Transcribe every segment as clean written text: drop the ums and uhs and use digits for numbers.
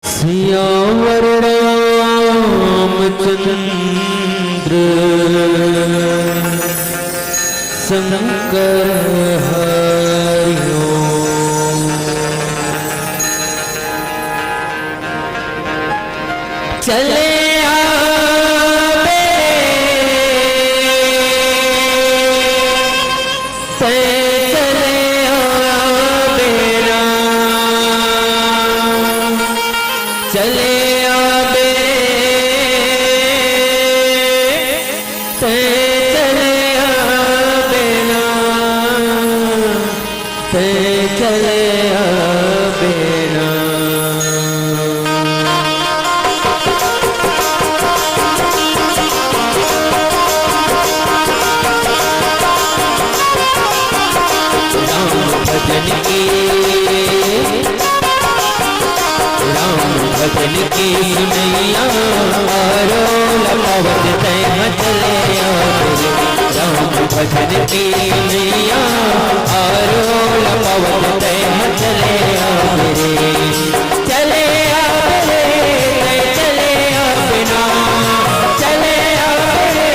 सियावर रामचंद्र शंकर हरिओ। चले चले आबे ते चले आबे ना ते चले आबे ना। राम भजन की भजन की सुनैया आरो लपावत तैं चले आबे। राम भजन की सुनैया आरो लपावत तैं चले आबे। चले आबे चले आबे ना चले आबे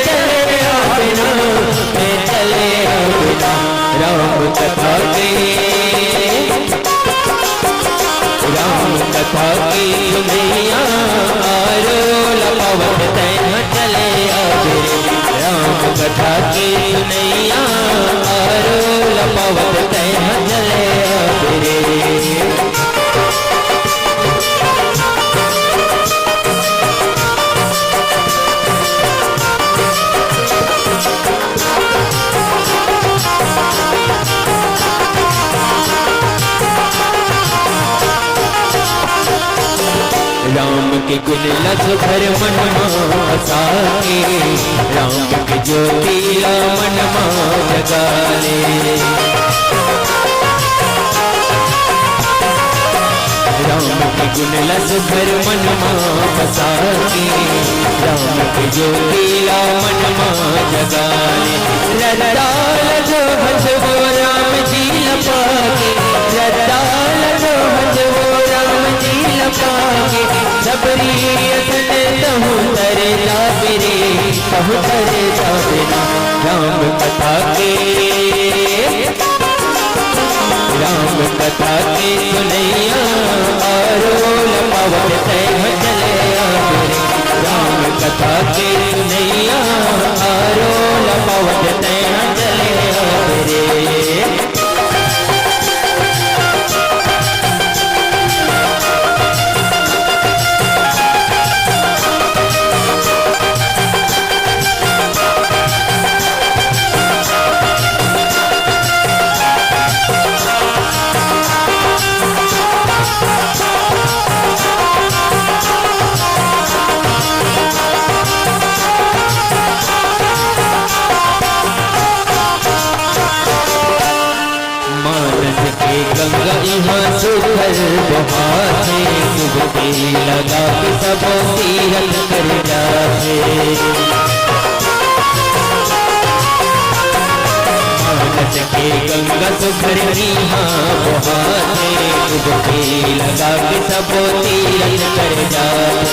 चले आबे ना चले आबे ना। राम कथा के राम कथा की सुनैया आरो लपावत तैं चले आबे। राम कथा की सुनैया आरो लपावत तैं चले आबे। राम के गुण लख भर मन साके। राम के ज्योतिला मन जगाले। राम के गुण लख भर मन साके। राम के ज्योतिला मन जगाले। रदाल जो भजबो राम जी लपाके। रदाल जो भजबो राम जी लपाके। सबरी असन तहु तरे जाबे रे तहु तरे जाबे ना। राम कथा के राम कथा के सुनैया आरो लपावत तैं चले आबे। राम कथा के सुनैया आरो लपावत तैं चले आबे। गंगा यहाँ सुखल बहाते। डुबकी लगा के सब तीरथ कर जाते। मानस के गंगा सुखल यहाँ बहाते। डुबकी लगा के सब तीरथ कर जाते।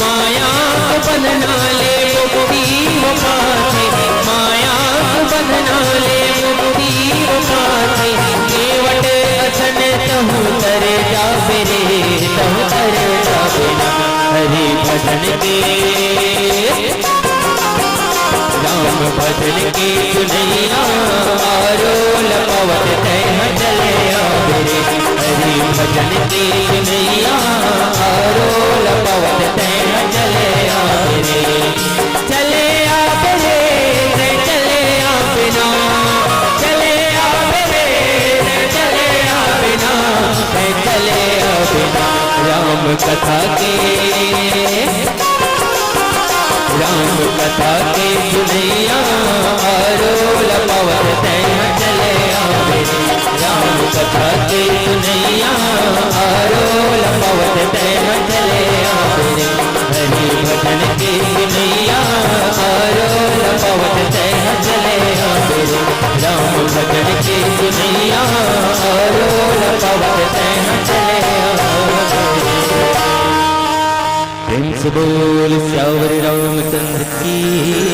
माया बंधना ले मुक्ति पाते। माया बंधना ले मुक्ति पाते। केवट असन तहु तरे जाबे रे तहु तरे जाबे ना। हरि भजन के राम भजन की सुनैया आरो लपावत तैं चले आबे। हरि भजन की सुनैया आरो लपावत तैं चले आबे। चले आबे चले आबे ना चले आबे चले आबे ना चले आबे ना। राम कथा के राम कथा के सुनैया आरो लपावत तैं चले आबे। राम कथा के सुनैया आरो लपावत तैं चले आबे। हरि भजन के सुनैया आरो लपावत से बोल श्यावर रामचंद्र की